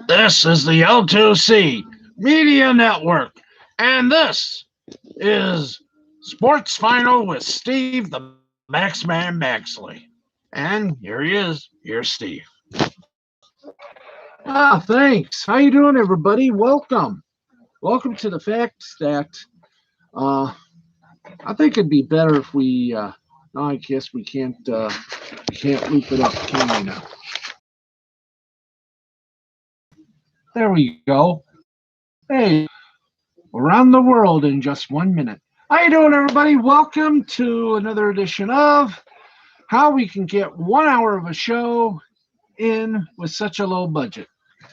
This is the L2C Media Network, and this is Sports Final with Steve the Maxman Maxley. And here he is. Here's Steve. Thanks. How you doing, everybody? Welcome to the fact that uh, I think it'd be better if we. No, I guess we can't loop it up, can we now? There we go. Hey, around the world in just 1 minute. How you doing, everybody? Welcome to another edition of How We Can Get 1 hour of a show in with such a low budget.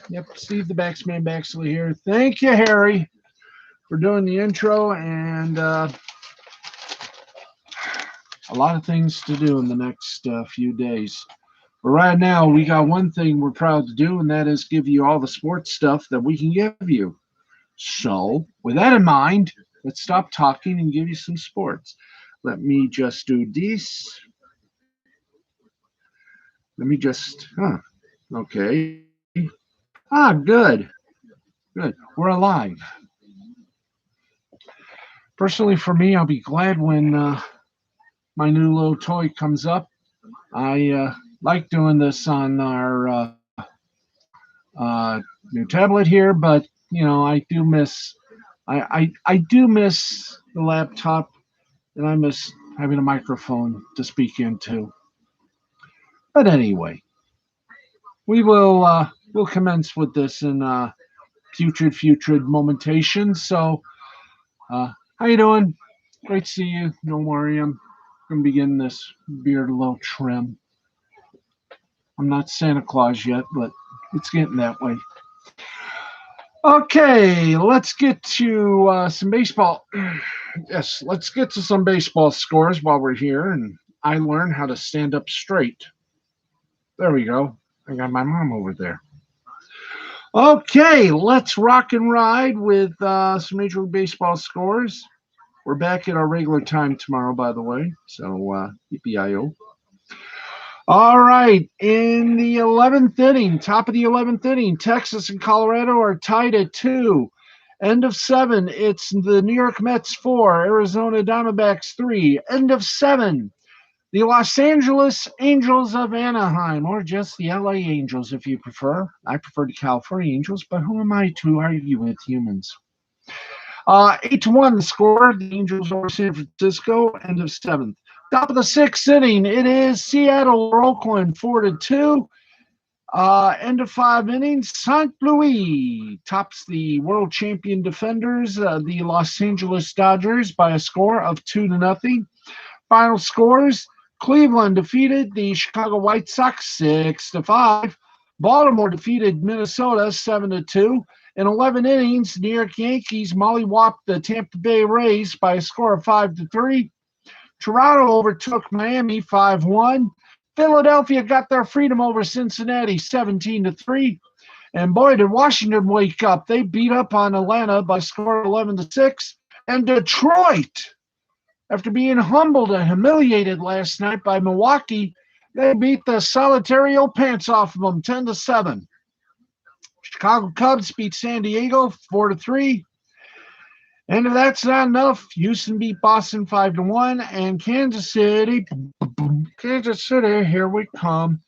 Yep, Steve the Baxman Baxley here. Thank you, Harry, for doing the intro, and a lot of things to do in the next few days. But right now, we got one thing we're proud to do, and that is give you all the sports stuff that we can give you. So, with that in mind, let's stop talking and give you some sports. Let me just do this. Let me just, okay. Good. Good. We're alive. Personally, for me, I'll be glad when my new little toy comes up. I like doing this on our new tablet here, but I do miss I do miss the laptop, and I miss having a microphone to speak into. But anyway, we'll commence with this in future momentation. So, how you doing? Great to see you. Don't worry, I'm gonna begin this beard a little trim. I'm not Santa Claus yet, but it's getting that way. Okay, let's get to some baseball. Yes, let's get to some baseball scores while we're here, and I learn how to stand up straight. There we go. I got my mom over there. Okay, let's rock and ride with some Major League Baseball scores. We're back at our regular time tomorrow, by the way. So, yippee-i-o. All right, in the 11th inning, top of the 11th inning, Texas and Colorado are tied at 2. End of 7, it's the New York Mets 4, Arizona Diamondbacks 3. End of 7, the Los Angeles Angels of Anaheim, or just the LA Angels if you prefer. I prefer the California Angels, but who am I to argue with humans? 8-1 the score, the Angels over San Francisco, end of 7th. Top of the 6th inning, it is Seattle or Oakland 4-2. End of 5 innings, St. Louis tops the world champion defenders, the Los Angeles Dodgers, by a score of 2-0. Final scores: Cleveland defeated the Chicago White Sox 6-5. Baltimore defeated Minnesota 7-2. In 11 innings, New York Yankees mollywopped the Tampa Bay Rays by a score of 5-3. Toronto overtook Miami 5-1. Philadelphia got their freedom over Cincinnati 17-3. And boy, did Washington wake up. They beat up on Atlanta by a score of 11-6. And Detroit, after being humbled and humiliated last night by Milwaukee, they beat the solitary old pants off of them 10-7. Chicago Cubs beat San Diego 4-3. And if that's not enough, Houston beat Boston 5-1, and Kansas City, here we come,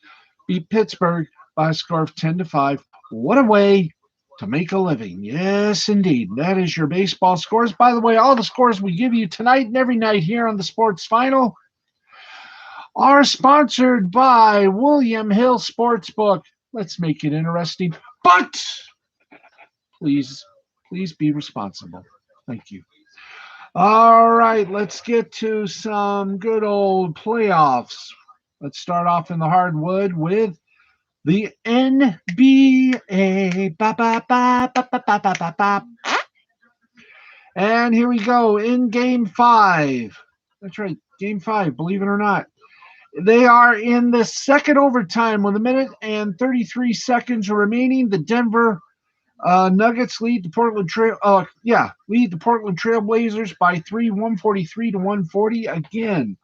beat Pittsburgh by a score of 10-5. What a way to make a living. Yes, indeed. That is your baseball scores. By the way, all the scores we give you tonight and every night here on the Sports Final are sponsored by William Hill Sportsbook. Let's make it interesting, but please be responsible. Thank you. All right, let's get to some good old playoffs. Let's start off in the hardwood with the NBA. And here we go in Game 5. That's right, Game 5, believe it or not. They are in the second overtime with 1:33 remaining. The Denver Nuggets lead the Portland Trailblazers by 3, 143-140. Again,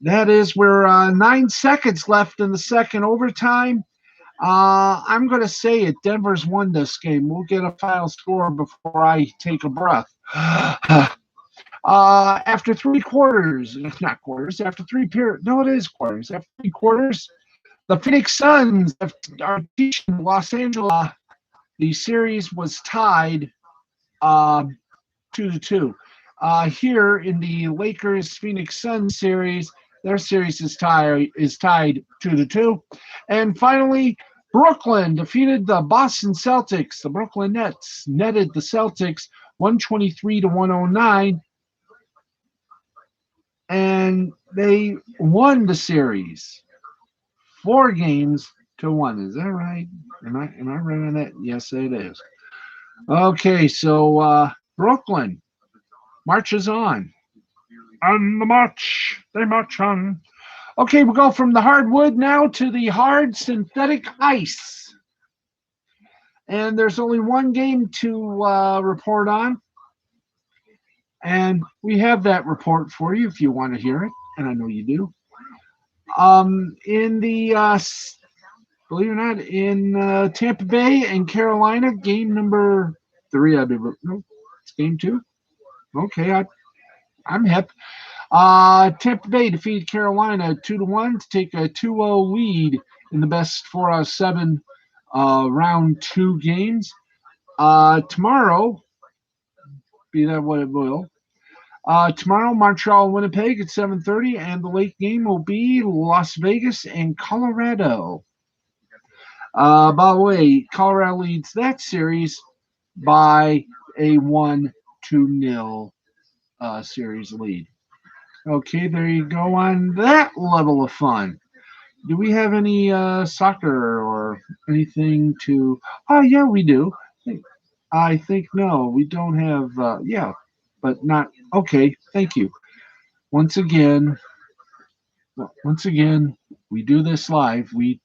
that is where 9 seconds left in the second overtime. I'm going to say it. Denver's won this game. We'll get a final score before I take a breath. After three quarters, not quarters, after three periods, no, it is quarters. After three quarters, the Phoenix Suns are teaching Los Angeles. The series was tied 2-2. Here in the Lakers Phoenix Suns series, their series is tied 2-2. And finally, Brooklyn defeated the Boston Celtics. The Brooklyn Nets netted the Celtics 123-109, and they won the series 4-1. Is that right? Am I right on that? Yes, it is. Okay, so Brooklyn marches on. On the march, they march on. Okay, we'll go from the hardwood now to the hard synthetic ice. And there's only one game to report on. And we have that report for you if you want to hear it. And I know you do. In the, believe it or not, in Tampa Bay and Carolina, game number 3, no, it's game 2. Okay, I'm hip. Tampa Bay defeated Carolina 2-1 to take a 2-0 lead in the best 4-out-of-7 round 2 games. Tomorrow, be that what it will. Tomorrow, Montreal, Winnipeg at 7:30, and the late game will be Las Vegas and Colorado. By the way, Colorado leads that series by a 1-0 series lead. Okay, there you go on that level of fun. Do we have any soccer or anything to... Oh, yeah, we do. I think, no, we don't have... yeah, but not... Okay, thank you. Once again, we do this live. We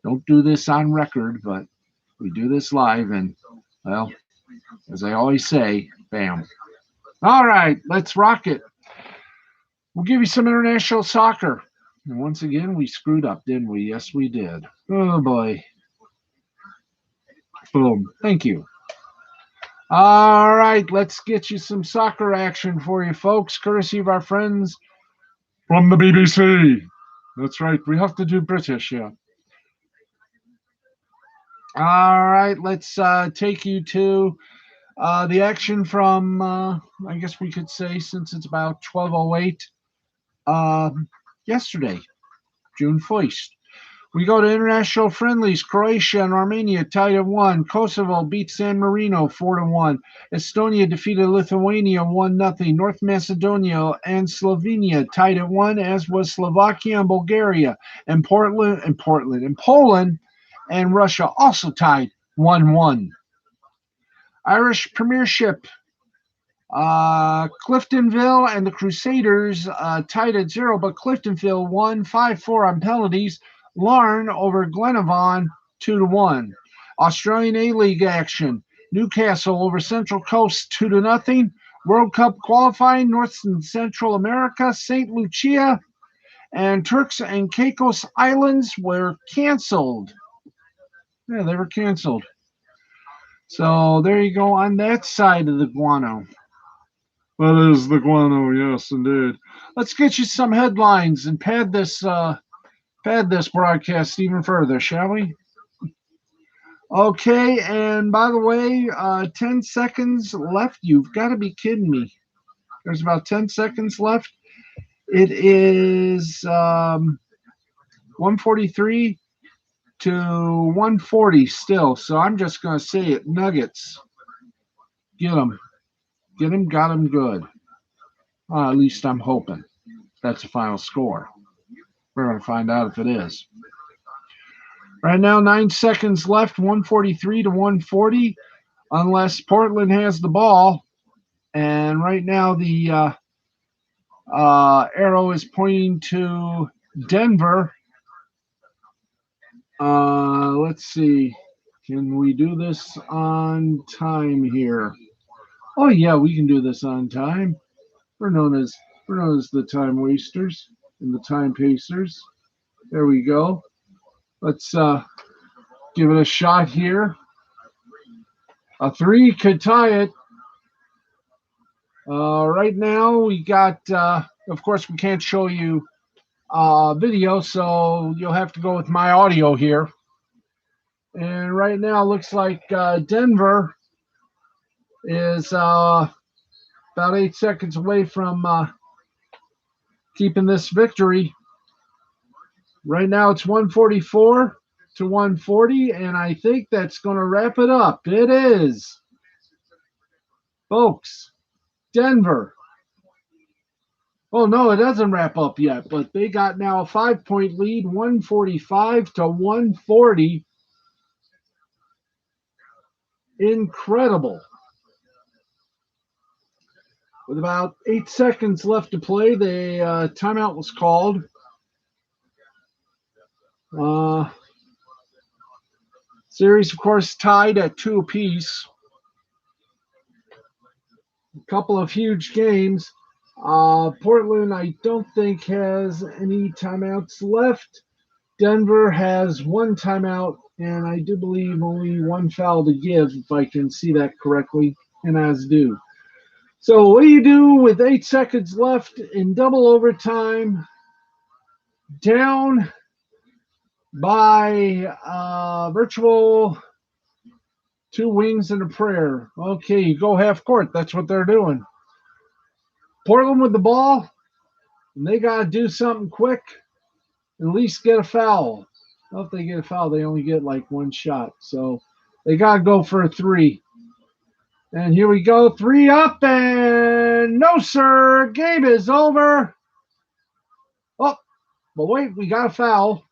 don't do this on record, but we do this live. And, well, as I always say, bam. All right, let's rock it. We'll give you some international soccer. And once again, we screwed up, didn't we? Yes, we did. Oh, boy. Boom. Thank you. All right, let's get you some soccer action for you, folks, courtesy of our friends from the BBC. That's right. We have to do British, yeah. All right, let's take you to the action from, I guess we could say, since it's about 12:08, yesterday, June 1st. We go to international friendlies. Croatia and Armenia tied at 1. Kosovo beat San Marino 4-1. Estonia defeated Lithuania 1-0. North Macedonia and Slovenia tied at 1, as was Slovakia and Bulgaria. And Poland and Russia also tied 1-1. Irish Premiership. Cliftonville and the Crusaders tied at 0, but Cliftonville won 5-4 on penalties. Larne over Glenavon 2-1. Australian A-League action. Newcastle over Central Coast 2-0. World Cup qualifying, North and Central America, St. Lucia and Turks and Caicos Islands were canceled. Yeah, they were canceled. So there you go on that side of the guano. That is the guano, yes, indeed. Let's get you some headlines and pad this broadcast even further, shall we? Okay, and by the way, 10 seconds left. You've got to be kidding me. There's about 10 seconds left. It is 143 to 140 still, so I'm just going to say it. Nuggets. Get them. Got them good. At least I'm hoping that's the final score. We're going to find out if it is. Right now, 9 seconds left, 143 to 140, unless Portland has the ball. And right now, the arrow is pointing to Denver. Let's see. Can we do this on time here? Oh, yeah, we can do this on time. We're known as the time wasters and the time pacers. There we go. Let's give it a shot here. A 3 could tie it. Right now, we got, of course, we can't show you video, so you'll have to go with my audio here. And right now, looks like Denver is about 8 seconds away from keeping this victory. Right now, it's 144 to 140, and I think that's going to wrap it up. It is. Folks, Denver. Oh, no, it doesn't wrap up yet, but they got now a 5-point lead, 145 to 140. Incredible. With about 8 seconds left to play, the timeout was called. Series, of course, tied at 2 apiece. A couple of huge games. Portland, I don't think, has any timeouts left. Denver has 1 timeout, and I do believe only 1 foul to give, if I can see that correctly, and as do. So what do you do with 8 seconds left in double overtime? Down by virtual 2 wings and a prayer. Okay, you go half court. That's what they're doing. Portland with the ball, and they got to do something quick, at least get a foul. Well, if they get a foul, they only get like 1 shot. So they got to go for a 3. And here we go. 3 up, and no, sir. Game is over. Oh, but wait, we got a foul.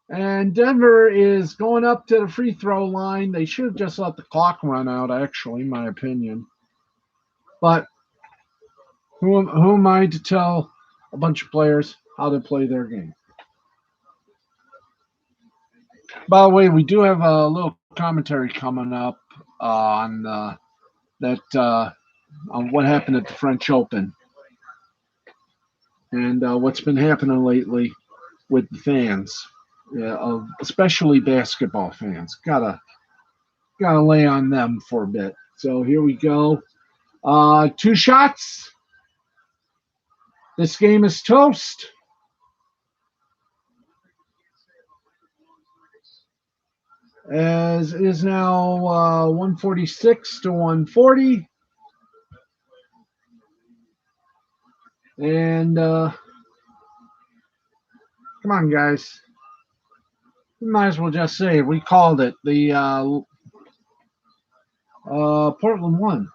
And Denver is going up to the free throw line. They should have just let the clock run out, actually, in my opinion. But who am I to tell a bunch of players how to play their game? By the way, we do have a little commentary coming up on on what happened at the French Open and what's been happening lately with the fans, especially basketball fans. Gotta lay on them for a bit. So here we go. 2 shots. This game is toast. As it is now 146 to 140. And come on, guys. We might as well just say we called it. The Portland won.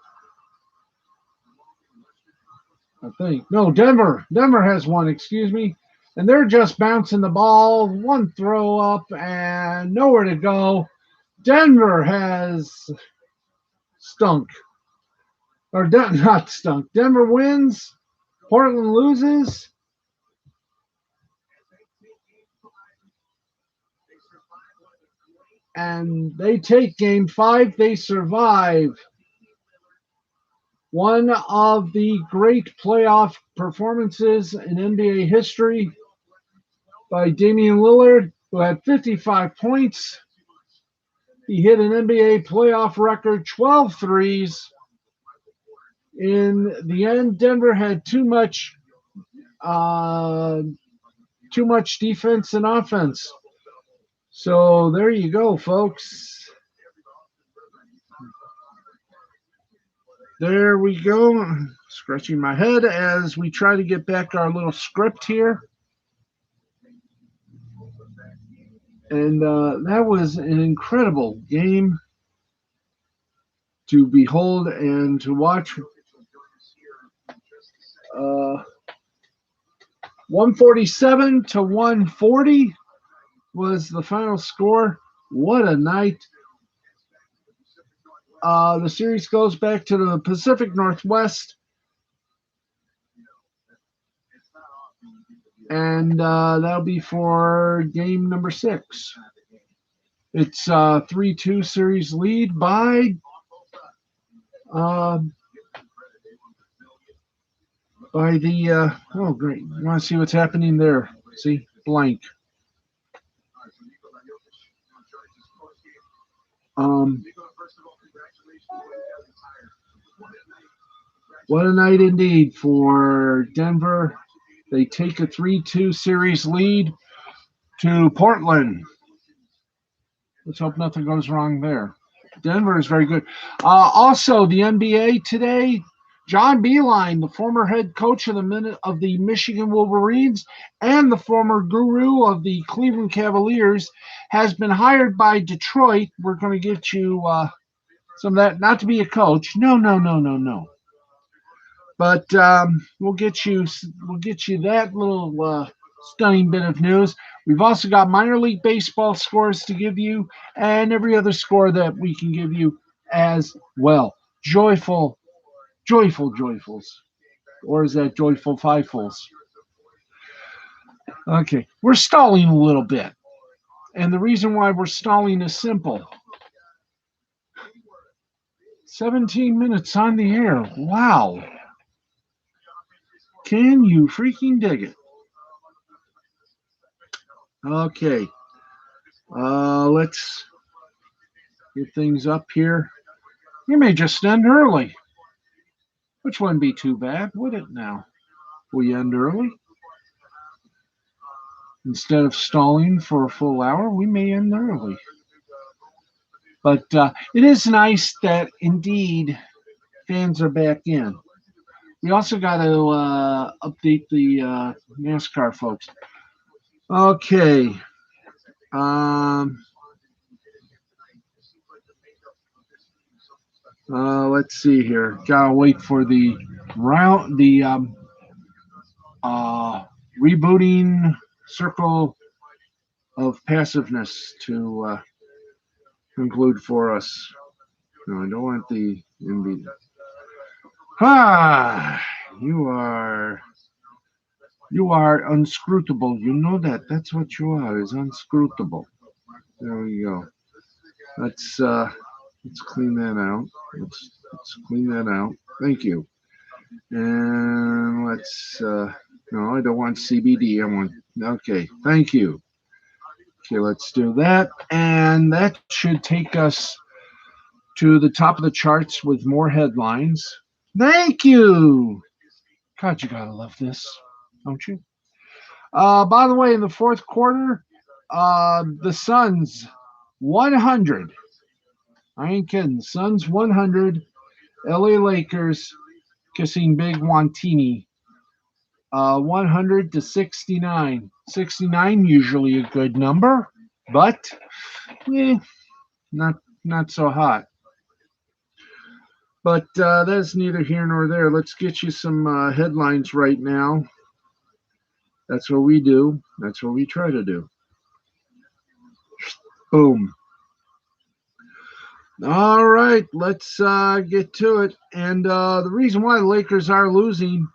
I think. No, Denver. Denver has won, excuse me. And they're just bouncing the ball. 1 throw up and nowhere to go. Denver has stunk. Or not stunk. Denver wins. Portland loses. And they take game 5. They survive. One of the great playoff performances in NBA history by Damian Lillard, who had 55 points. He hit an NBA playoff record 12 threes. In the end, Denver had too much defense and offense. So there you go, folks. There we go. Scratching my head as we try to get back our little script here. And that was an incredible game to behold and to watch. 147 to 140 was the final score. What a night. The series goes back to the Pacific Northwest. And that'll be for game number 6. It's 3-2 series lead by by the, oh, great. You want to see what's happening there? See? Blank. Um, what a night indeed for Denver. They take a 3-2 series lead to Portland. Let's hope nothing goes wrong there. Denver is very good. Also, the NBA today, John Beilein, the former head coach of the Michigan Wolverines and the former guru of the Cleveland Cavaliers, has been hired by Detroit. We're going to get you some of that. Not to be a coach. No, no, no, no, no. But we'll get you that little stunning bit of news. We've also got minor league baseball scores to give you, and every other score that we can give you as well. Joyful, joyful, joyfuls, or is that joyful fivefuls? Okay, we're stalling a little bit, and the reason why we're stalling is simple. 17 minutes on the air. Wow. Can you freaking dig it? Okay. Let's get things up here. You may just end early, which wouldn't be too bad, would it now? We end early. Instead of stalling for a full hour, we may end early. But it is nice that indeed fans are back in. We also got to update the NASCAR folks. Okay. Let's see here. Gotta wait for the rebooting circle of passiveness to conclude for us. No, I don't want the MB. Ah, you are unscrutable. You know that. That's what you are. Is unscrutable. There we go. Let's clean that out. Let's clean that out. Thank you. And no, I don't want CBD. I want, okay, thank you. Okay, let's do that. And that should take us to the top of the charts with more headlines. Thank you. God, you gotta love this, don't you? By the way, in the fourth quarter, the Suns 100. I ain't kidding. Suns 100. LA Lakers kissing Big Wantini. 100 to 69. 69 usually a good number, but not so hot. But that's neither here nor there. Let's get you some headlines right now. That's what we do. That's what we try to do. Boom. All right, let's get to it. And the reason why the Lakers are losing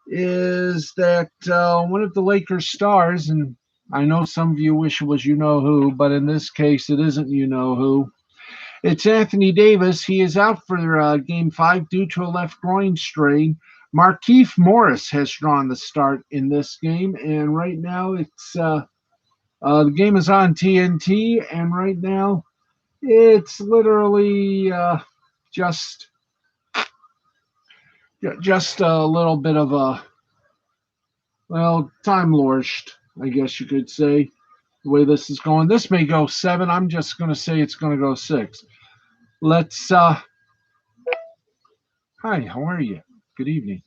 is that one of the Lakers stars, and I know some of you wish it was you know who, but in this case, it isn't you know who. It's Anthony Davis. He is out for Game 5 due to a left groin strain. Markieff Morris has drawn the start in this game, and right now it's the game is on TNT, and right now it's literally just a little bit of a, well, time lorged, I guess you could say, the way this is going. This may go 7. I'm just going to say it's going to go 6. Let's hi, how are you? Good evening.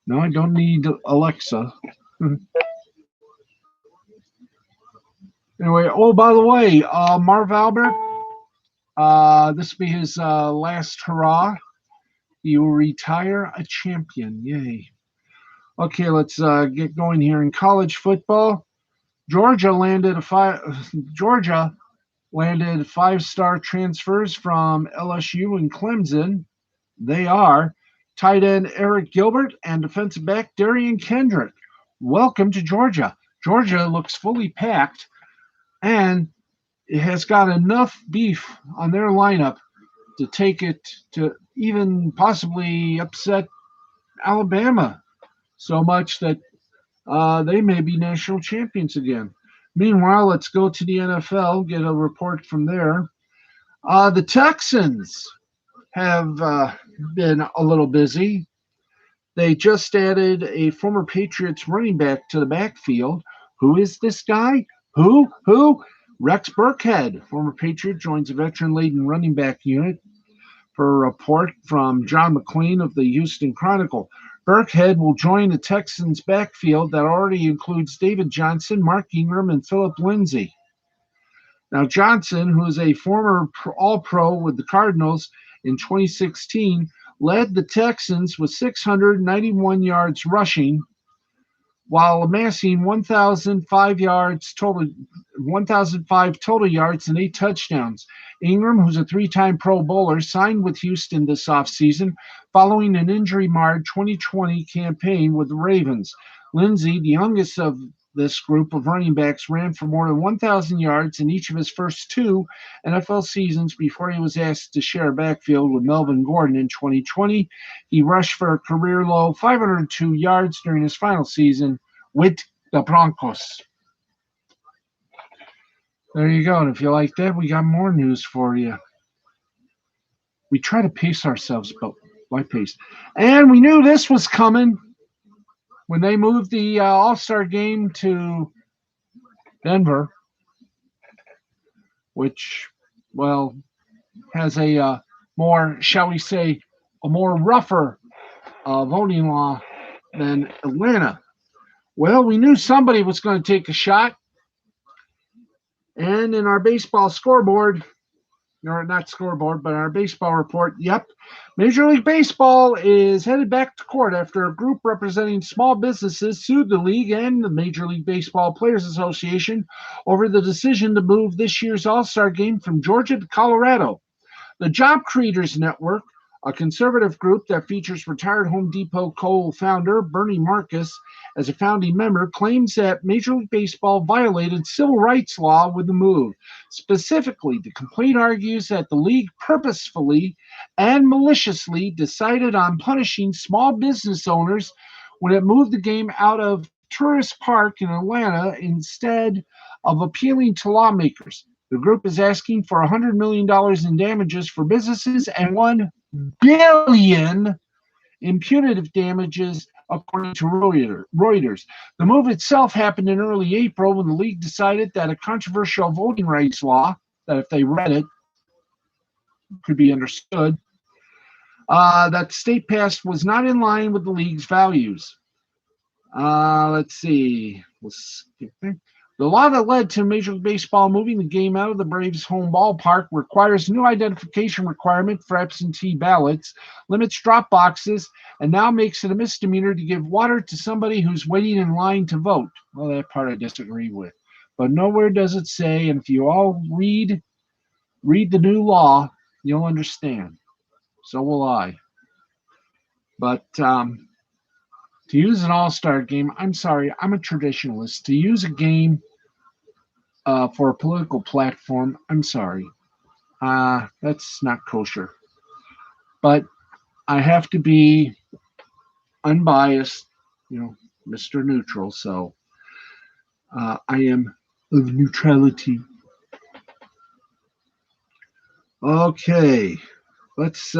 No, I don't need Alexa. Anyway, oh, by the way, Marv Albert, this will be his last hurrah. He will retire a champion. Yay. Okay, let's get going here in college football. Georgia landed 5-star transfers from LSU and Clemson. They are tight end Eric Gilbert and defensive back Darian Kendrick. Welcome to Georgia. Georgia looks fully packed, and it has got enough beef on their lineup to take it to even possibly upset Alabama so much that they may be national champions again. Meanwhile, let's go to the NFL, get a report from there. The Texans have been a little busy. They just added a former Patriots running back to the backfield. Who is this guy? Who? Rex Burkhead, former Patriot, joins a veteran laden running back unit per a report from John McClain of the Houston Chronicle. Burkhead will join the Texans' backfield that already includes David Johnson, Mark Ingram, and Philip Lindsay. Now, Johnson, who is a former All-Pro with the Cardinals in 2016, led the Texans with 691 yards rushing, while amassing 1,005 total yards and 8 touchdowns. Ingram, who's a three-time Pro Bowler, signed with Houston this offseason following an injury-marred 2020 campaign with the Ravens. Lindsay, the youngest of this group of running backs, ran for more than 1,000 yards in each of his first 2 NFL seasons before he was asked to share a backfield with Melvin Gordon in 2020. He rushed for a career-low 502 yards during his final season with the Broncos. There you go. And if you like that, we got more news for you. We try to pace ourselves, but why pace? And we knew this was coming when they moved the All-Star game to Denver, which, well, has a more, shall we say, a more rougher voting law than Atlanta. Well, we knew somebody was going to take a shot. And in our baseball scoreboard, or not scoreboard, but our baseball report, yep, Major League Baseball is headed back to court after a group representing small businesses sued the league and the Major League Baseball Players Association over the decision to move this year's All-Star game from Georgia to Colorado. The Job Creators Network, a conservative group that features retired Home Depot co-founder Bernie Marcus as a founding member, claims that Major League Baseball violated civil rights law with the move. Specifically, the complaint argues that the league purposefully and maliciously decided on punishing small business owners when it moved the game out of Tourist Park in Atlanta instead of appealing to lawmakers. The group is asking for $100 million in damages for businesses and $1 billion in punitive damages, according to Reuters. The move itself happened in early April when the league decided that a controversial voting rights law, that if they read it, could be understood, that the state passed was not in line with the league's values. Let's see. The law that led to Major League Baseball moving the game out of the Braves' home ballpark requires a new identification requirement for absentee ballots, limits drop boxes, and now makes it a misdemeanor to give water to somebody who's waiting in line to vote. Well, that part I disagree with. But nowhere does it say, and if you all read the new law, you'll understand. So will I. But to use an all-star game, I'm sorry, I'm a traditionalist. To use a game for a political platform, I'm sorry. That's not kosher. But I have to be unbiased, Mr. Neutral, so I am of neutrality. Okay, let's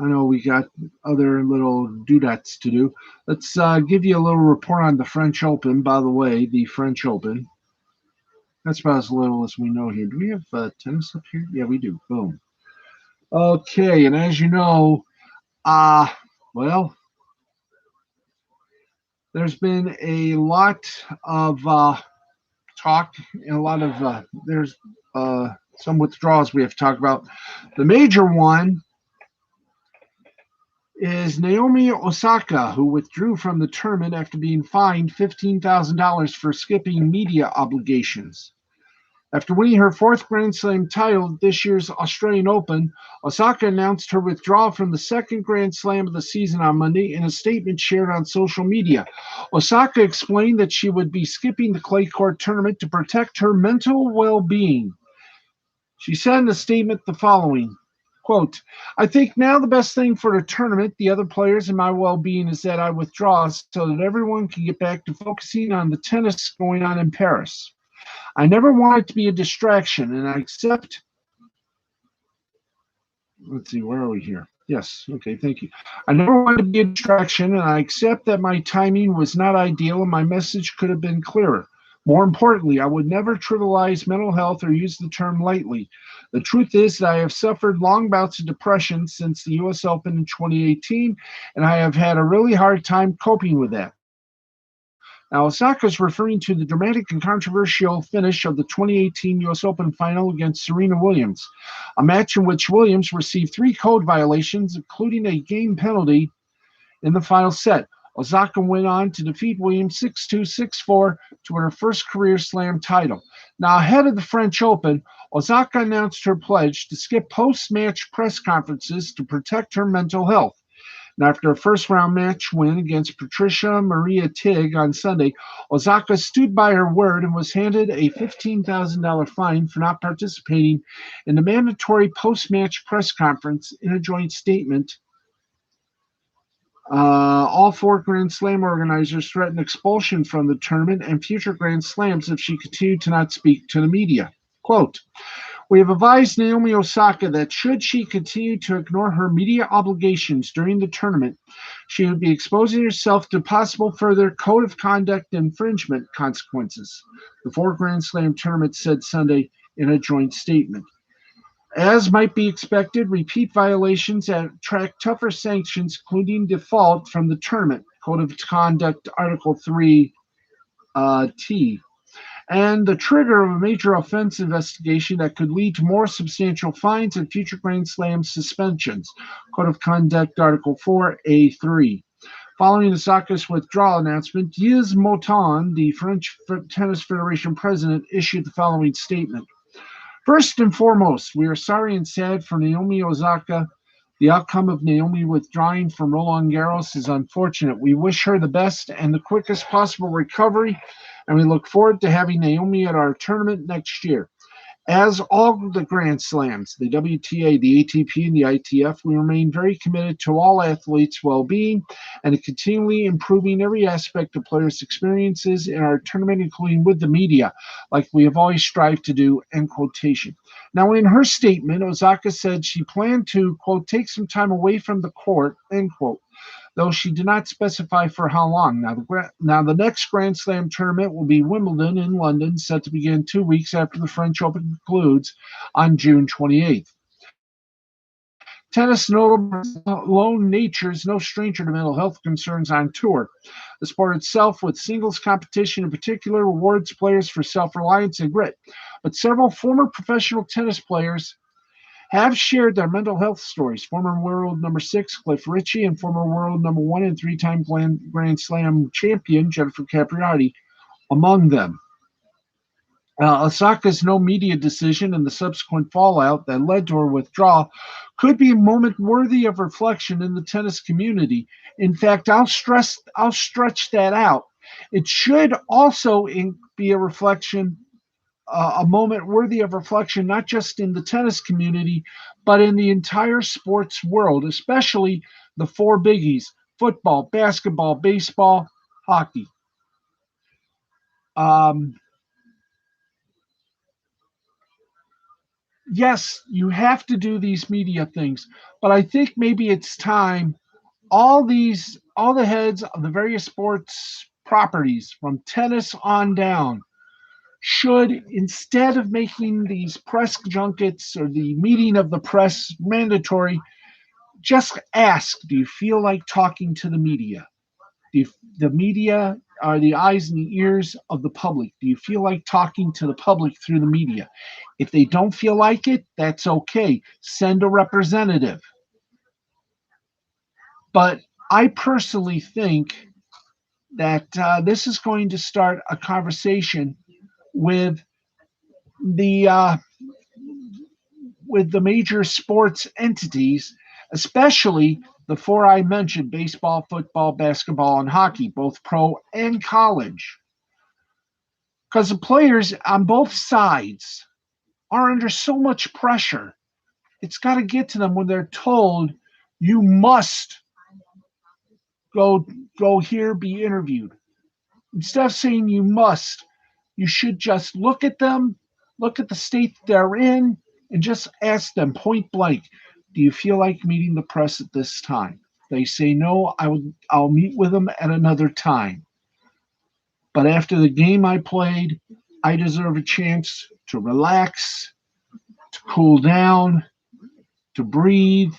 I know we got other little doodads to do. Let's give you a little report on the French Open. By the way, the French Open. That's about as little as we know here. Do we have tennis up here? Yeah, we do. Boom. Okay, and as you know, well, there's been a lot of talk and a lot of there's some withdrawals we have to talk about. The major one is Naomi Osaka, who withdrew from the tournament after being fined $15,000 for skipping media obligations. After winning her 4th Grand Slam title at this year's Australian Open, Osaka announced her withdrawal from the 2nd Grand Slam of the season on Monday in a statement shared on social media. Osaka explained that she would be skipping the clay court tournament to protect her mental well-being. She said in the statement the following, Quote, I think now the best thing for the tournament, the other players, and my well being is that I withdraw so that everyone can get back to focusing on the tennis going on in Paris. I never want it to be a distraction, and I accept. Let's see, where are we here? Yes, okay, thank you. I never wanted to be a distraction, and I accept that my timing was not ideal and my message could have been clearer. More importantly, I would never trivialize mental health or use the term lightly. The truth is that I have suffered long bouts of depression since the US Open in 2018, and I have had a really hard time coping with that. Now, Osaka is referring to the dramatic and controversial finish of the 2018 US Open final against Serena Williams, a match in which Williams received three code violations, including a game penalty in the final set. Osaka went on to defeat Williams 6-2, 6-4 to win her first career slam title. Now, ahead of the French Open, Osaka announced her pledge to skip post-match press conferences to protect her mental health. And after a first round match win against Patricia Maria Tig on Sunday, Osaka stood by her word and was handed a $15,000 fine for not participating in the mandatory post match press conference. In a joint statement, all four Grand Slam organizers threatened expulsion from the tournament and future Grand Slams if she continued to not speak to the media. Quote, we have advised Naomi Osaka that should she continue to ignore her media obligations during the tournament, she would be exposing herself to possible further code of conduct infringement consequences, the four Grand Slam tournament said Sunday in a joint statement. As might be expected, repeat violations attract tougher sanctions, including default from the tournament, Code of Conduct Article 3 T, and the trigger of a major offense investigation that could lead to more substantial fines and future Grand Slam suspensions. Code of Conduct Article 4A3. Following Osaka's withdrawal announcement, Gilles Moton, the French Tennis Federation president, issued the following statement. First and foremost, we are sorry and sad for Naomi Osaka. The outcome of Naomi withdrawing from Roland Garros is unfortunate. We wish her the best and the quickest possible recovery, and we look forward to having Naomi at our tournament next year. As all the Grand Slams, the WTA, the ATP, and the ITF, we remain very committed to all athletes' well-being and to continually improving every aspect of players' experiences in our tournament, including with the media, like we have always strived to do, end quotation. Now, in her statement, Osaka said she planned to, quote, take some time away from the court, end quote, though she did not specify for how long. Now, the next Grand Slam tournament will be Wimbledon in London, set to begin 2 weeks after the French Open concludes on June 28th. Tennis, notable lone nature, is no stranger to mental health concerns on tour. The sport itself, with singles competition in particular, rewards players for self-reliance and grit. But several former professional tennis players have shared their mental health stories. Former world number 6, Cliff Richey, and former world number 1 and 3-time Grand Slam champion, Jennifer Capriati, among them. Osaka's no media decision and the subsequent fallout that led to her withdrawal could be a moment worthy of reflection in the tennis community. In fact, I'll stretch that out. It should also be a reflection, a moment worthy of reflection, not just in the tennis community, but in the entire sports world, especially the four biggies: football, basketball, baseball, hockey. Yes, you have to do these media things, but I think maybe it's time all the heads of the various sports properties from tennis on down should, instead of making these press junkets or the meeting of the press mandatory, just ask, do you feel like talking to the media? The media are the eyes and the ears of the public. Do you feel like talking to the public through the media? If they don't feel like it, that's okay. Send a representative. But I personally think that this is going to start a conversation with the major sports entities, especially the four I mentioned: baseball, football, basketball, and hockey, both pro and college. Because the players on both sides are under so much pressure It's got to get to them when they're told you must go go here, be interviewed. Instead of saying you must, you should just look at them, look at the state they're in, and just ask them point blank, do you feel like meeting the press at this time? They say no, I'll meet with them at another time. But after the game I played, I deserve a chance to relax, to cool down, to breathe.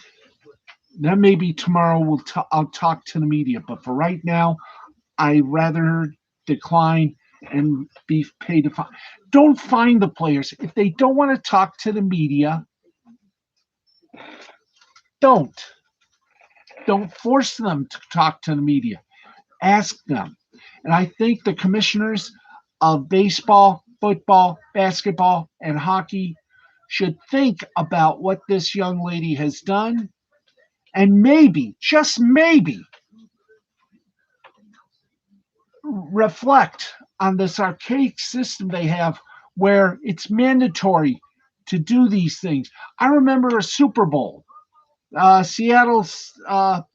Then maybe tomorrow I'll talk to the media. But for right now, I rather decline and be paid to find. Don't find the players if they don't want to talk to the media. Don't force them to talk to the media. Ask them. And I think the commissioners of baseball, football, basketball, and hockey should think about what this young lady has done and maybe, just maybe, reflect on this archaic system they have where it's mandatory to do these things. I remember a Super Bowl, Seattle Seahawks.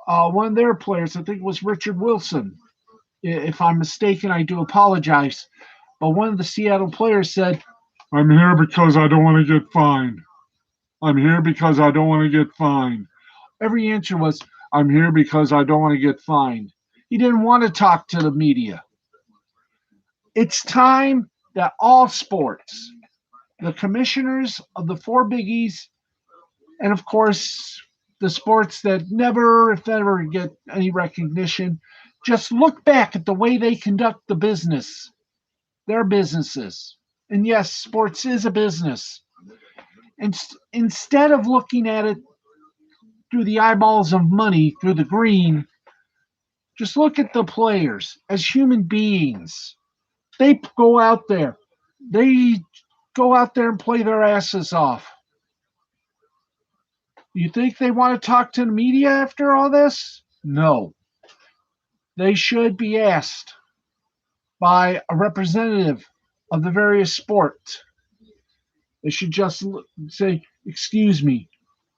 One of their players, I think it was Richard Wilson. If I'm mistaken, I do apologize. But one of the Seattle players said, I'm here because I don't want to get fined. I'm here because I don't want to get fined. Every answer was, I'm here because I don't want to get fined. He didn't want to talk to the media. It's time that all sports, the commissioners of the four biggies, and of course, the sports that never, if ever, get any recognition, just look back at the way they conduct the business, their businesses. And yes, sports is a business. And instead of looking at it through the eyeballs of money, through the green, just look at the players as human beings. They go out there. They go out there and play their asses off. You think they want to talk to the media after all this? No. They should be asked by a representative of the various sports. They should just say, excuse me,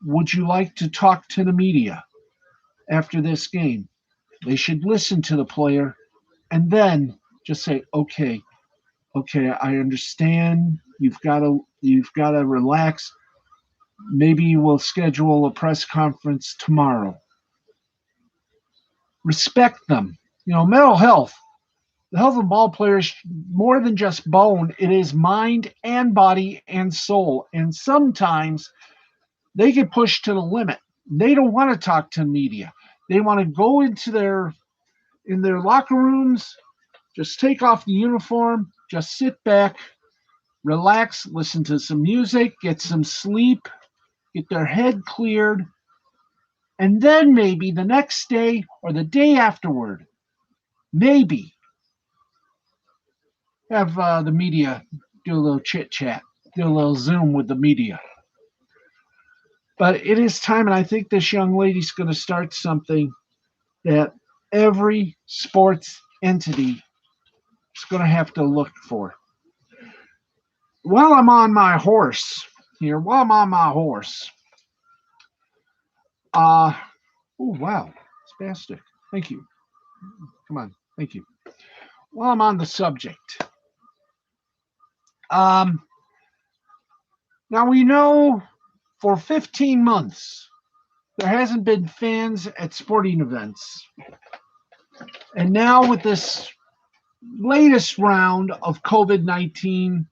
would you like to talk to the media after this game? They should listen to the player and then just say, okay, I understand. You've got to relax. Maybe we'll schedule a press conference tomorrow. Respect them. Mental health. The health of ball players, more than just bone, it is mind and body and soul. And sometimes they get pushed to the limit. They don't want to talk to the media. They want to go in their locker rooms, just take off the uniform, just sit back, relax, listen to some music, get some sleep, get their head cleared, and then maybe the next day or the day afterward, maybe have the media do a little chit chat, do a little Zoom with the media. But it is time, and I think this young lady's going to start something that every sports entity is going to have to look for. While I'm on my horse, oh wow, spastic. Thank you. Come on, thank you. While I'm on the subject, now we know for 15 months there hasn't been fans at sporting events. And now with this latest round of COVID-19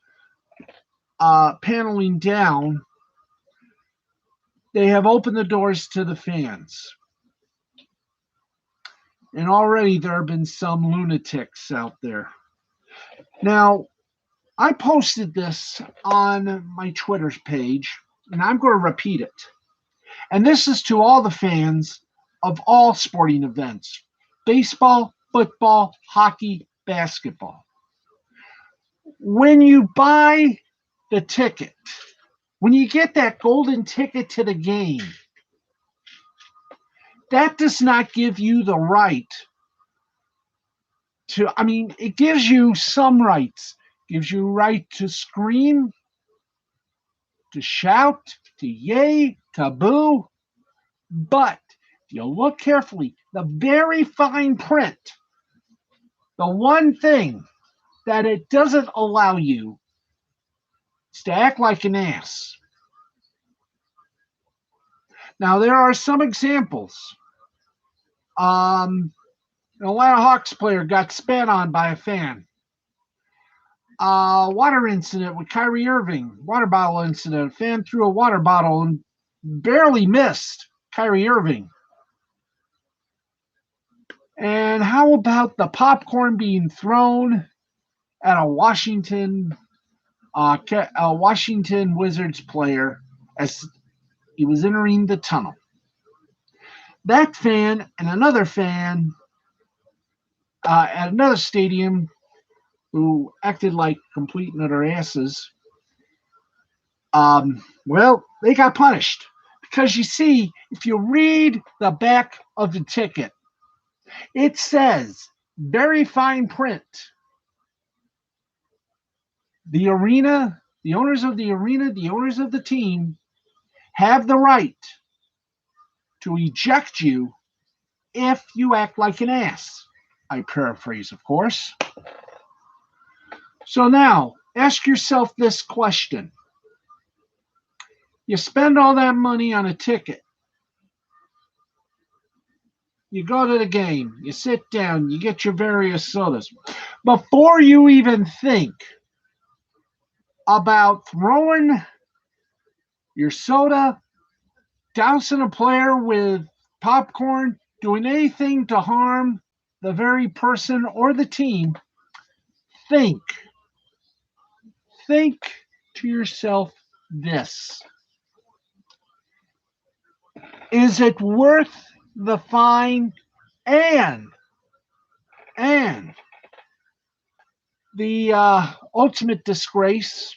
paneling down, they have opened the doors to the fans. And already there have been some lunatics out there. Now, I posted this on my Twitter page, and I'm going to repeat it. And this is to all the fans of all sporting events: baseball, football, hockey, basketball. When you buy the ticket, when you get that golden ticket to the game, that does not give you the right it gives you some rights. Gives you right to scream, to shout, to yay, to boo. But if you look carefully, the very fine print, the one thing that it doesn't allow you is to act like an ass. Now, there are some examples. An Atlanta Hawks player got spat on by a fan. Water incident with Kyrie Irving, water bottle incident. A fan threw a water bottle and barely missed Kyrie Irving. And how about the popcorn being thrown at a Washington Wizards player as he was entering the tunnel? That fan and another fan at another stadium who acted like complete and utter asses, well, they got punished. Because you see, if you read the back of the ticket, it says, very fine print, the arena, the owners of the arena, the owners of the team have the right to eject you if you act like an ass. I paraphrase, of course. So now, ask yourself this question. You spend all that money on a ticket. You go to the game, you sit down, you get your various sodas. Before you even think about throwing your soda, dousing a player with popcorn, doing anything to harm the very person or the team, think to yourself this. Is it worth the fine and the ultimate disgrace?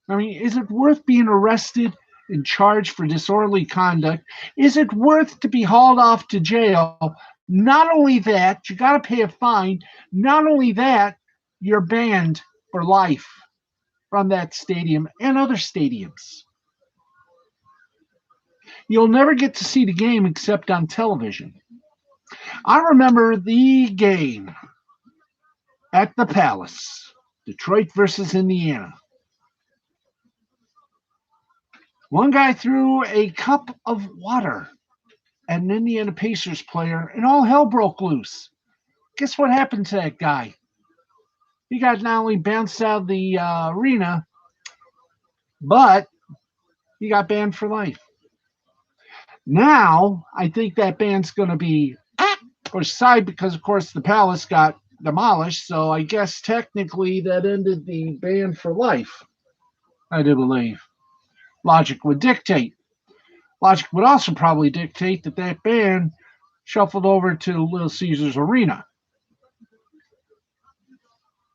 I mean, is it worth being arrested and charged for disorderly conduct? Is it worth to be hauled off to jail? Not only that, you got to pay a fine. Not only that, you're banned for life from that stadium and other stadiums. You'll never get to see the game except on television. I remember the game at the Palace, Detroit versus Indiana. One guy threw a cup of water at an Indiana Pacers player, and all hell broke loose. Guess what happened to that guy? He got not only bounced out of the arena, but he got banned for life. Now, I think that ban's going to be pushed aside because, of course, the Palace got demolished. So I guess technically that ended the ban for life, I do believe. Logic would dictate. Logic would also probably dictate that that ban shuffled over to Little Caesars Arena.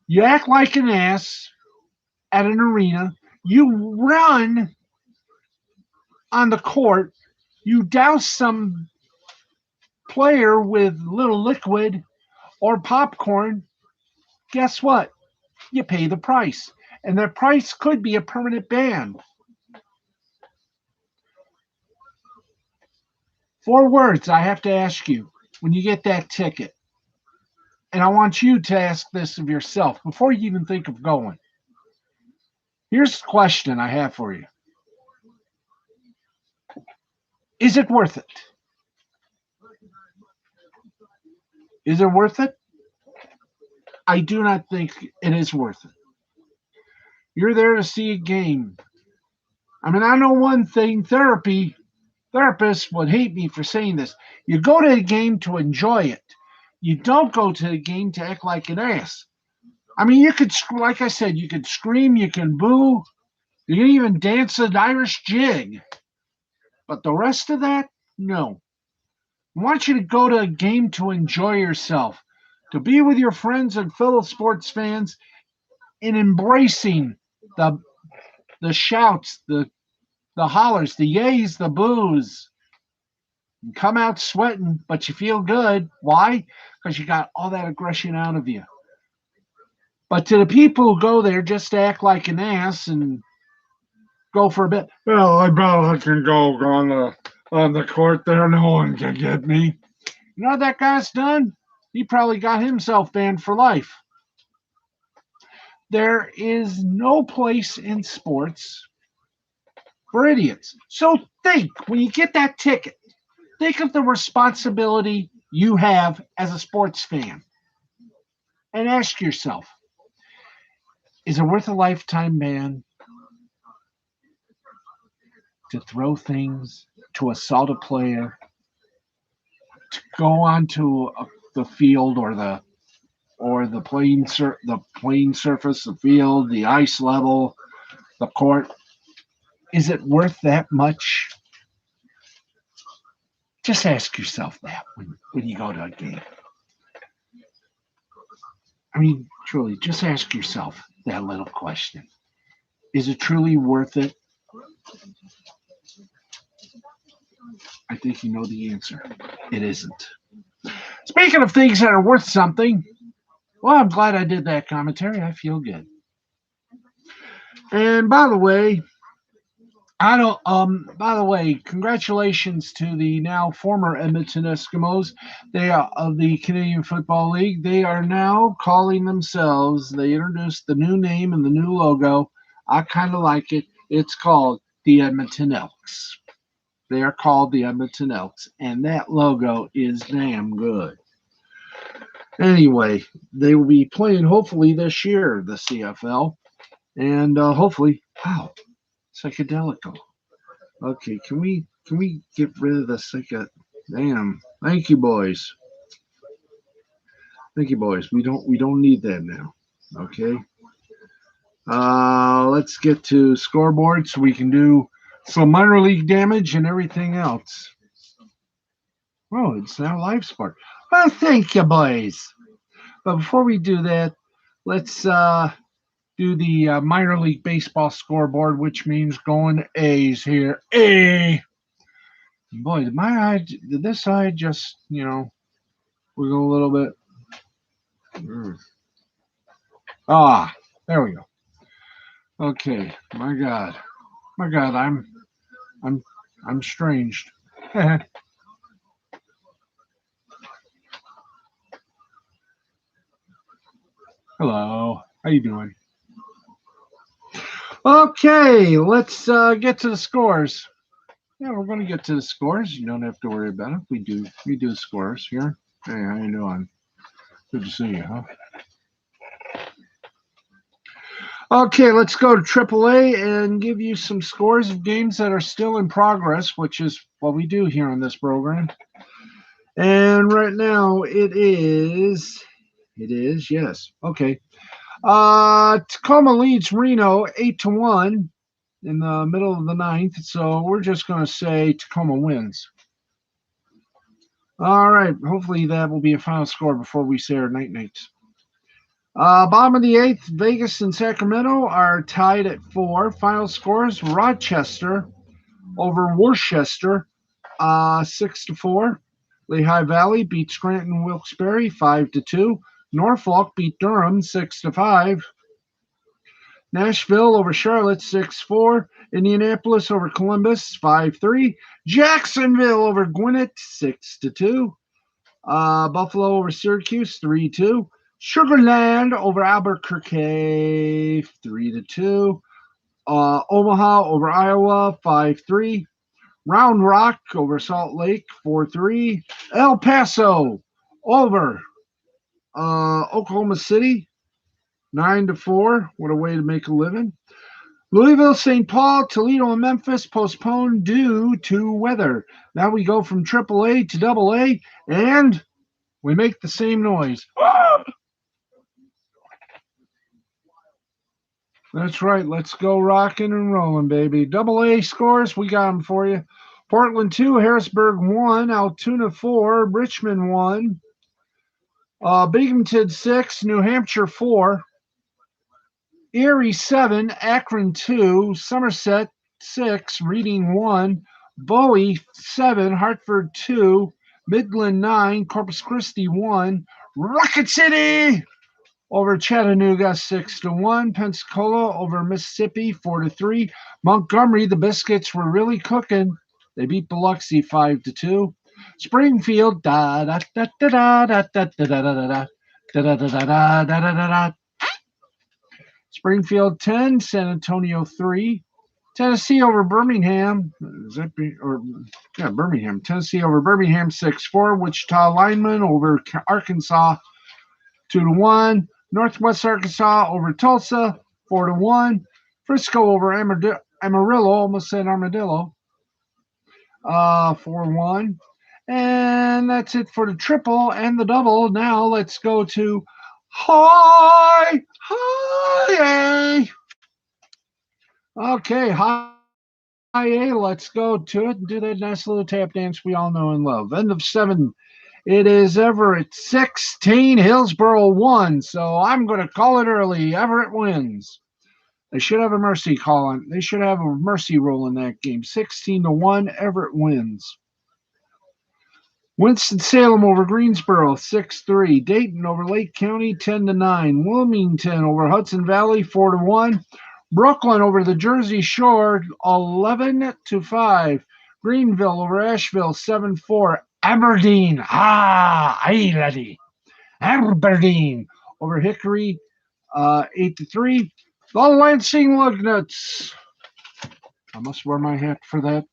You act like an ass at an arena. You run on the court. You douse some player with little liquid or popcorn. Guess what? You pay the price. And that price could be a permanent ban. 4 words I have to ask you when you get that ticket. And I want you to ask this of yourself before you even think of going. Here's the question I have for you. Is it worth it? Is it worth it? I do not think it is worth it. You're there to see a game. I mean, I know one thing, therapists would hate me for saying this. You go to a game to enjoy it. You don't go to a game to act like an ass. I mean, you could, like I said, you could scream, you can boo, you can even dance an Irish jig. But the rest of that, no. I want you to go to a game to enjoy yourself, to be with your friends and fellow sports fans in embracing the shouts, the hollers, the yays, the boos. You come out sweating, but you feel good. Why? Because you got all that aggression out of you. But to the people who go there just to act like an ass and go for a bit, well, I bet I can go on the court there. No one can get me. You know what that guy's done? He probably got himself banned for life. There is no place in sports for idiots. So think when you get that ticket, think of the responsibility you have as a sports fan and ask yourself, is it worth a lifetime ban to throw things, to assault a player, to go onto the field or the playing surface, the field, the ice level, the court? Is it worth that much? Just ask yourself that when you go to a game. I mean, truly, just ask yourself that little question. Is it truly worth it? I think you know the answer. It isn't. Speaking of things that are worth something, well, I'm glad I did that commentary. I feel good. And by the way, I don't. By the way, congratulations to the now former Edmonton Eskimos. They are of the Canadian Football League. They are now calling themselves. They introduced the new name and the new logo. I kind of like it. It's called the Edmonton Elks. They are called the Edmonton Elks, and that logo is damn good. Anyway, they will be playing hopefully this year the CFL, and hopefully, wow, psychedelic. Okay, can we get rid of the psycho? Damn, thank you, boys. Thank you, boys. We don't need that now. Okay. Let's get to scoreboard so we can do some minor league damage and everything else. Oh, it's now live sport. Well, thank you, boys. But before we do that, let's do the minor league baseball scoreboard, which means going A's here. A. Boy, did this eye just, wiggle a little bit? Ah, there we go. Okay, my God, I'm stranged. Hello, how you doing? Okay, let's get to the scores. Yeah, we're going to get to the scores. You don't have to worry about it. We do the scores here. Hey, how you doing? Good to see you, huh? Okay, let's go to AAA and give you some scores of games that are still in progress, which is what we do here on this program. And right now yes. Okay. Tacoma leads Reno 8-1 in the middle of the ninth, so we're just going to say Tacoma wins. All right, hopefully that will be a final score before we say our night-nights. Bottom of the eighth, Vegas and Sacramento are tied at 4. Final scores: Rochester over Worcester, 6-4. Lehigh Valley beat Scranton Wilkes-Barre 5-2. Norfolk beat Durham 6-5. Nashville over Charlotte 6-4. Indianapolis over Columbus 5-3. Jacksonville over Gwinnett 6-2. Buffalo over Syracuse 3-2. Sugarland over Albuquerque 3-2. Omaha over Iowa 5-3. Round Rock over Salt Lake 4-3. El Paso over Oklahoma City 9-4. What a way to make a living. Louisville, St. Paul, Toledo, and Memphis postponed due to weather. Now we go from AAA to AA, and we make the same noise. That's right. Let's go rocking and rolling, baby. AA scores, we got them for you. Portland 2, Harrisburg 1, Altoona 4, Richmond 1, Binghamton 6, New Hampshire 4, Erie 7, Akron 2, Somerset 6, Reading 1, Bowie 7, Hartford 2, Midland 9, Corpus Christi 1, Rocket City over Chattanooga 6-1. Pensacola over Mississippi 4-3. Montgomery, the Biscuits were really cooking. They beat Biloxi 5-2. Springfield da da da da da da da da da da da da da da da da. Springfield 10, San Antonio 3. Tennessee over Birmingham. Birmingham. Tennessee over Birmingham 6-4. Wichita lineman over Arkansas 2-1. Northwest Arkansas over Tulsa 4-1. Frisco over Amarillo, almost said Armadillo, 4-1. And that's it for the triple and the double. Now let's go to high A. Okay, high A. Let's go to it and do that nice little tap dance we all know and love. End of 7. It is Everett 16, Hillsboro 1. So I'm going to call it early. Everett wins. They should have a mercy call on. They should have a mercy rule in that game. 16-1, Everett wins. Winston-Salem over Greensboro 6-3. Dayton over Lake County 10-9. Wilmington over Hudson Valley 4-1. Brooklyn over the Jersey Shore 11-5. Greenville over Asheville 7-4. Aberdeen, hey laddie. Aberdeen over Hickory 8-3. The Lansing Lugnuts. I must wear my hat for that.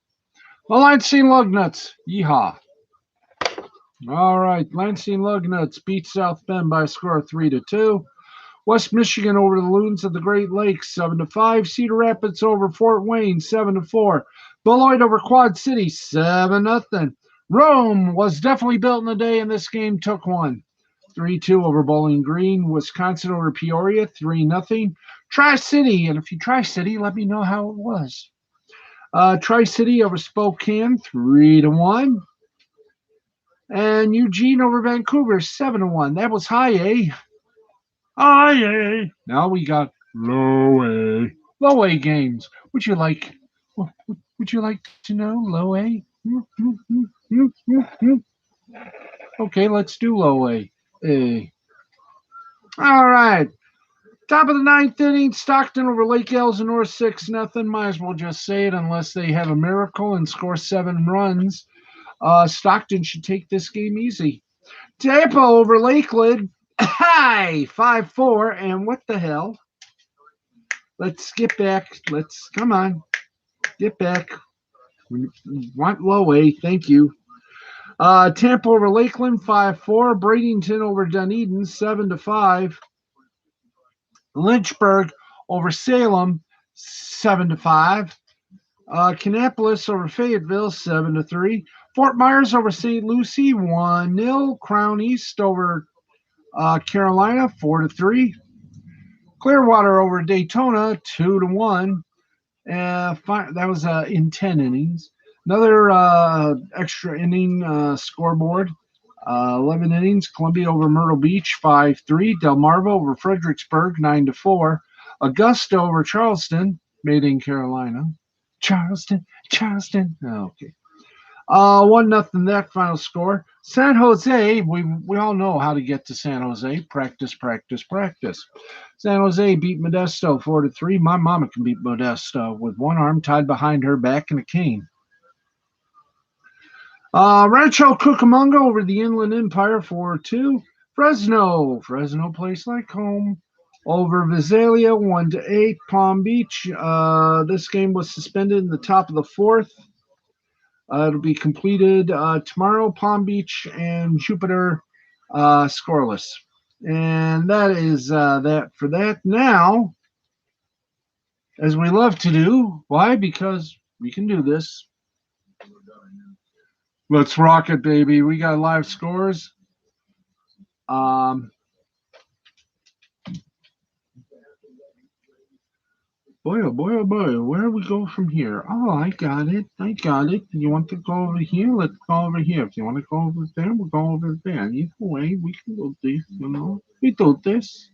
The Lansing Lugnuts, yeehaw. All right, Lansing Lugnuts beat South Bend by a score of 3-2. West Michigan over the Loons of the Great Lakes 7-5. Cedar Rapids over Fort Wayne 7-4. Beloit over Quad City 7-0. Rome was definitely built in a day, and this game took one. 3-2 over Bowling Green. Wisconsin over Peoria 3-0. Tri-City, and if you Tri-City, let me know how it was. Tri-City over Spokane 3-1. And Eugene over Vancouver 7-1. That was high A. High A. Now we got low A. Low A games. Would you like to know low A? Okay, let's do low A. All right. Top of the 9th inning, Stockton over Lake Elsinore 6-0. Might as well just say it unless they have a miracle and score 7 runs. Stockton should take this game easy. Tampa over Lakeland, 5-4. And what the hell? Let's get back. Come on. Get back. We want low A. Thank you. Tampa over Lakeland 5-4. Bradenton over Dunedin 7-5. Lynchburg over Salem 7-5. Kannapolis over Fayetteville 7-3. Fort Myers over St. Lucie 1-0. Crown East over Carolina 4-3. Clearwater over Daytona 2-1. That was in 10 innings. Another extra inning scoreboard. 11 innings. Columbia over Myrtle Beach 5-3. Delmarva over Fredericksburg 9-4. Augusta over Charleston, made in Carolina. Charleston. Oh, okay. 1-0 that final score. San Jose, we all know how to get to San Jose. Practice. San Jose beat Modesto 4-3. My mama can beat Modesto with one arm tied behind her back and a cane. Rancho Cucamonga over the Inland Empire 4-2. Fresno plays like home over Visalia 1-8. Palm Beach. This game was suspended in the top of the 4th. It'll be completed tomorrow. Palm Beach and Jupiter scoreless. And that is that for that. Now, as we love to do, why? Because we can do this. Let's rock it, baby. We got live scores. Boy, oh boy, where do we go from here? Oh, I got it. You want to go over here? Let's go over here. If you want to go over there, we'll go over there. Either way, we can do this, We do this.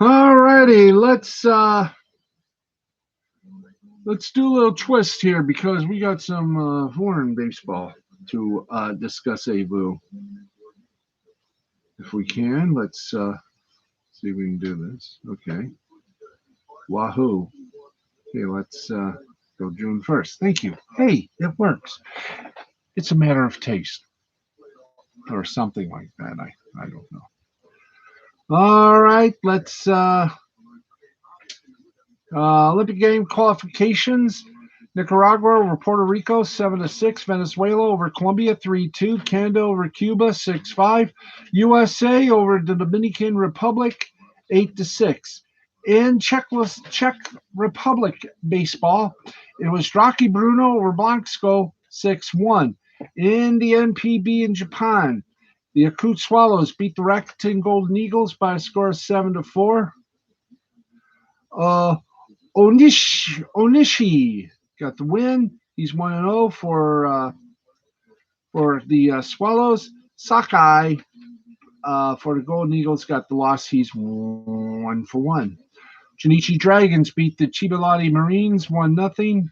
Alrighty, let's do a little twist here because we got some foreign baseball to discuss, Avu. If we can, let's See if we can do this. Okay. Wahoo. Okay, let's go June 1st. Thank you. Hey, it works. It's a matter of taste or something like that. I don't know. All right, let's Olympic game qualifications. Nicaragua over Puerto Rico 7-6. Venezuela over Colombia 3-2. Canada over Cuba 6-5. USA over the Dominican Republic 8-6. In Czech Republic baseball, it was Rocky Bruno over Blansko 6-1. In the NPB in Japan, the Yakut Swallows beat the Rakuten Golden Eagles by a score of 7-4. Onishi got the win. He's 1-0 for the Swallows. Sakai for the Golden Eagles got the loss. He's 1-1. Junichi Dragons beat the Chibalati Marines 1-0.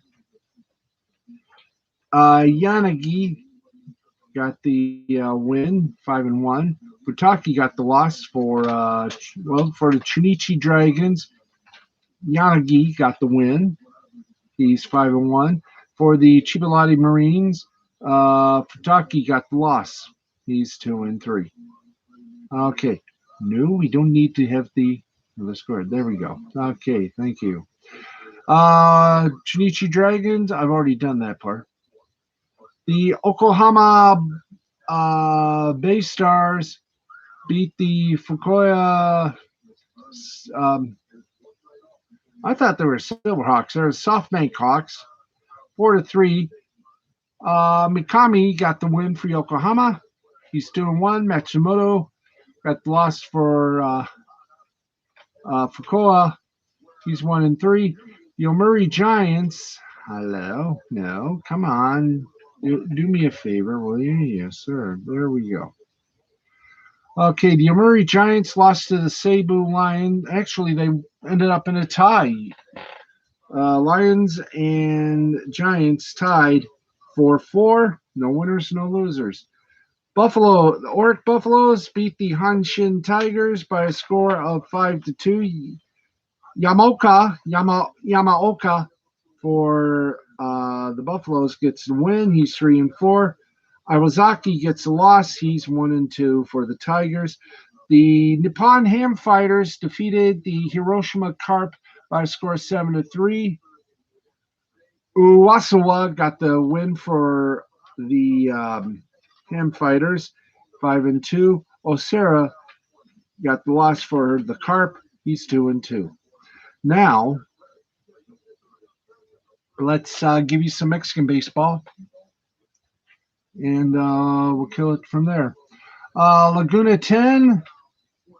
Yanagi got the win 5-1. Futaki got the loss for the Chunichi Dragons. Yanagi got the win. He's 5-1. For the Chibalati Marines, Futaki got the loss. He's 2-3. Okay. No, we don't need to have the score. There we go. Okay, thank you. Chunichi Dragons, I've already done that part. The Yokohama Bay Stars beat the Fukuoka. I thought they were Silverhawks. They're SoftBank Hawks. 4-3. Mikami got the win for Yokohama. He's 2-1. Matsumoto got the loss for Fukuoka. He's 1-3. Yomiuri Giants. Hello. No, come on. Do me a favor, will you? Yes, sir. There we go. Okay, the Yomiuri Giants lost to the Seibu Lions. Actually, they ended up in a tie. Lions and Giants tied 4-4. No winners, no losers. The Oric Buffaloes beat the Hanshin Tigers by a score of 5-2. Yamaoka for the Buffaloes gets the win. He's 3-4. Iwazaki gets the loss. He's 1-2 for the Tigers. The Nippon Ham Fighters defeated the Hiroshima Carp by a score of 7-3. Uwasawa got the win for the Ham Fighters, 5-2. Osera got the loss for the Carp. He's 2-2. Now, let's give you some Mexican baseball, and we'll kill it from there. Laguna 10,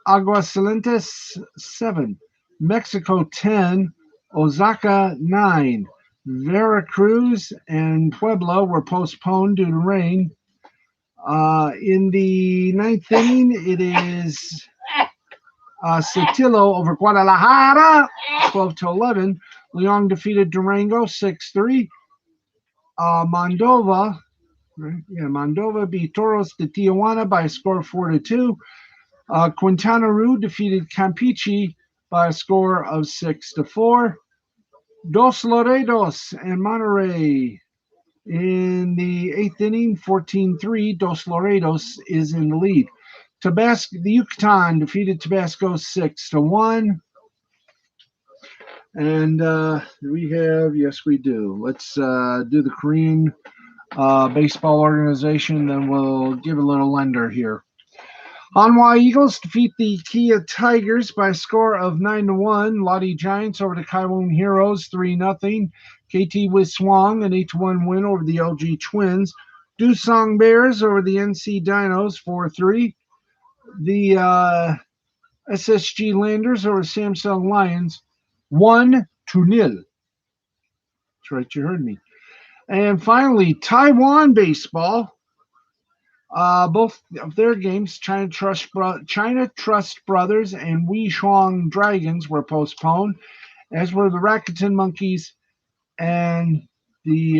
Aguascalientes 7, Mexico 10, Osaka 9. Veracruz and Puebla were postponed due to rain. In the ninth inning, it is Saltillo over Guadalajara, 12-11. Leon defeated Durango 6-3. Moldova beat Toros de Tijuana by a score of 4-2. Quintana Roo defeated Campeche by a score of 6-4. Dos Laredos and Monterrey in the eighth inning, 14-3. Dos Laredos is in the lead. The Yucatan defeated Tabasco 6-1. And we do. Let's do the Korean baseball organization, then we'll give a little lender here. Hanwha Eagles defeat the Kia Tigers by a score of 9-1. Lodi Giants over the Kaiwon Heroes 3-0. KT Wiswang an 8-1 win over the LG Twins. Doosan Bears over the NC Dinos 4-3. The SSG Landers over Samsung Lions 1-0. That's right, you heard me. And finally, Taiwan baseball. Both of their games, China Trust Brothers and Weishuang Dragons, were postponed, as were the Rakuten Monkeys and the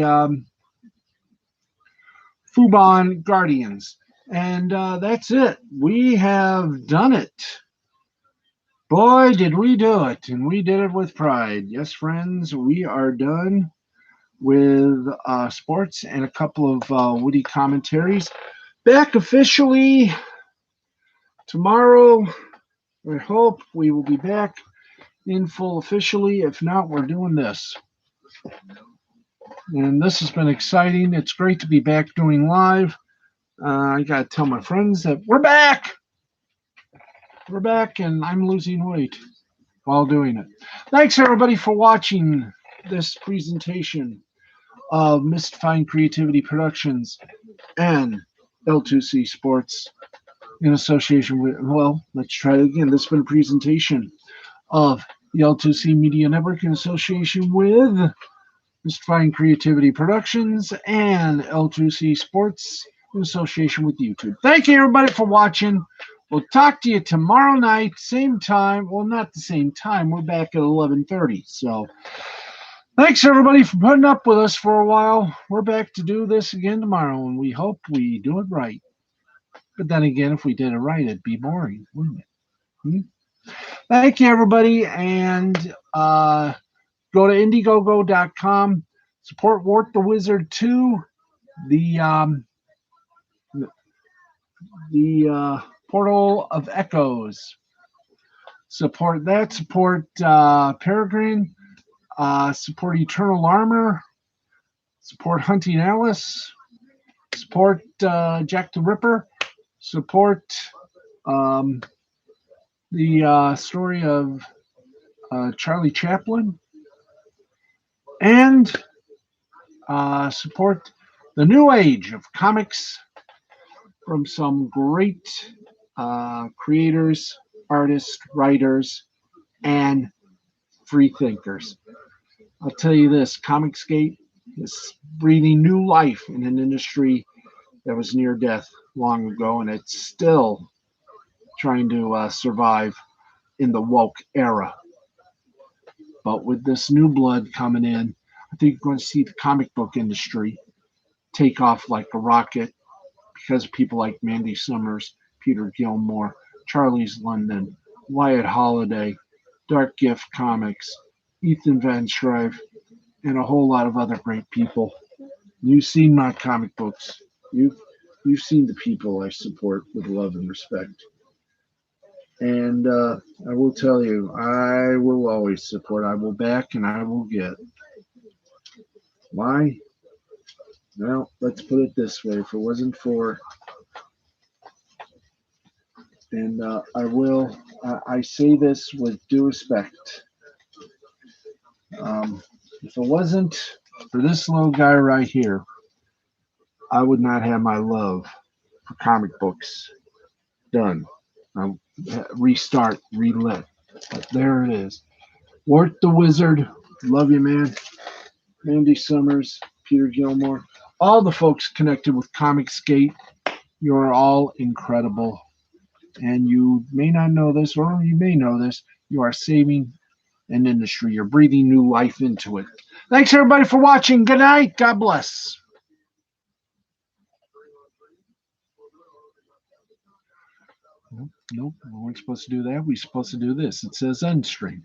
Fubon Guardians. And that's it. We have done it. Boy, did we do it, and we did it with pride. Yes, friends, we are done with sports and a couple of witty commentaries. Back officially tomorrow. I hope we will be back in full officially. If not, we're doing this. And this has been exciting. It's great to be back doing live. I got to tell my friends that we're back. We're back, and I'm losing weight while doing it. Thanks, everybody, for watching this presentation of Mystifying Creativity Productions and L2C Sports in association with, well, let's try it again. This has been a presentation of the L2C Media Network in association with Mystifying Creativity Productions and L2C Sports in association with YouTube. Thank you, everybody, for watching. We'll talk to you tomorrow night, same time. Well, not the same time. We're back at 11:30. So thanks, everybody, for putting up with us for a while. We're back to do this again tomorrow, and we hope we do it right. But then again, if we did it right, it'd be boring, wouldn't it? Thank you, everybody, and go to Indiegogo.com. Support Wart the Wizard 2. The Portal of Echoes. Support that. Support Peregrine. Support Eternal Armor. Support Hunting Alice. Support Jack the Ripper. Support the story of Charlie Chaplin. And support the new age of comics from some great creators, artists, writers, and free thinkers. I'll tell you this, Comicsgate is breathing new life in an industry that was near death long ago, and it's still trying to survive in the woke era. But with this new blood coming in, I think you're going to see the comic book industry take off like a rocket because of people like Mandy Summers, Peter Gilmore, Charlie's London, Wyatt Holliday, Dark Gift Comics, Ethan Van Schreiber, and a whole lot of other great people. You've seen my comic books. You've seen the people I support with love and respect. And I will tell you, I will always support. I will back and I will get. Why? Well, let's put it this way. If it wasn't for, and I say this with due respect. If it wasn't for this little guy right here, I would not have my love for comic books done. I'll restart, relit. But there it is. Wart the Wizard, love you, man. Mandy Summers, Peter Gilmore, all the folks connected with Comicsgate, you're all incredible. And you may not know this, or you may know this, you are saving an industry. You're breathing new life into it. Thanks, everybody, for watching. Good night. God bless. Nope, we weren't supposed to do that. We're supposed to do this. It says end stream.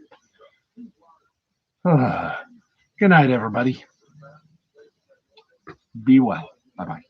Good night, everybody. Be well. Bye-bye.